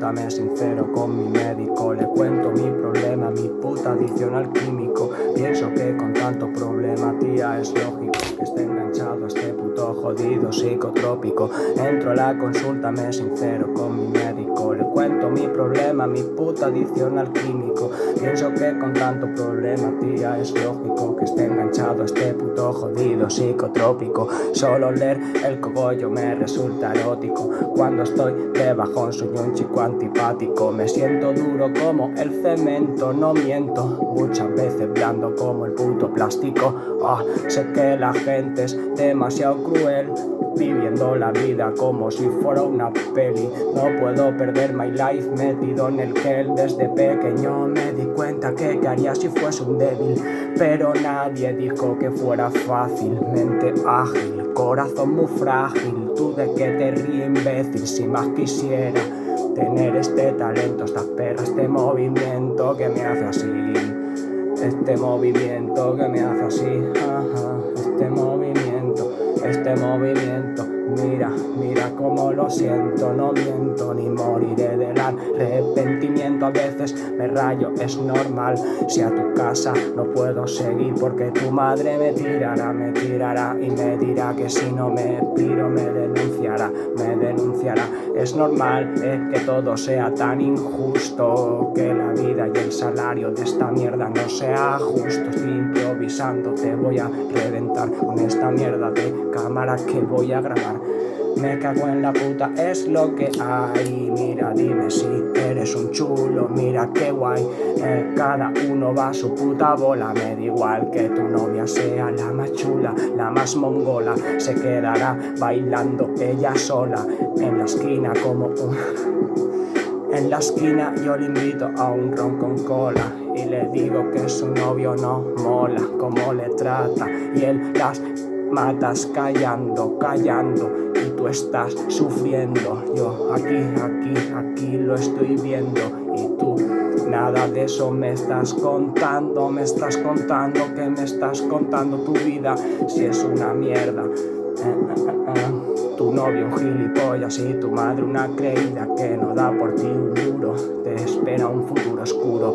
consulta me sincero con mi médico. Le cuento mi problema, mi puta adicción al químico. Pienso que con tanto problema, tía, es lógico que esté enganchado a este puto jodido psicotrópico. Entro a la consulta, me sincero con mi médico. Le cuento mi problema, mi puta adicción al químico. Pienso que con tanto problema, tía, es lógico que esté enganchado a este puto jodido psicotrópico. Solo leer el cogollo me resulta erótico. Cuando estoy de bajón soy un chico antipático. Me siento duro como el cemento, no miento. Muchas veces blando como el puto plástico. Sé que la gente es demasiado cruel, viviendo la vida como si fuera una peli. No puedo perder my life metido en el gel. Desde pequeño me di cuenta que haría si fuese un débil, pero nadie dijo que fuera fácil. Mente ágil, corazón muy frágil. Tú de qué te ríes, imbécil, si más quisiera tener este talento, estas perras, este movimiento que me hace así. Este movimiento que me hace así, este movimiento, mira cómo lo siento, no miento ni moriré del arrepentimiento. A veces me rayo, es normal, si a tu casa no puedo seguir porque tu madre me tirará y me dirá que si no me piro me denunciará. Es normal que todo sea tan injusto, que la vida y el salario de esta mierda no sea justo. Estoy improvisando, te voy a reventar con esta mierda de cámara que voy a grabar. Me cago en la puta, es lo que hay. Mira, dime si eres un chulo, mira qué guay. Cada uno va a su puta bola. Me da igual que tu novia sea la más chula, la más mongola. Se quedará bailando ella sola en la esquina como en la esquina yo le invito a un ron con cola y le digo que su novio no mola, como le trata, y él las matas callando, y tú estás sufriendo. Yo aquí lo estoy viendo y tú nada de eso me estás contando. Me estás contando tu vida si es una mierda. Tu novio un gilipollas y tu madre una creída que no da por ti un duro. Te espera un futuro oscuro.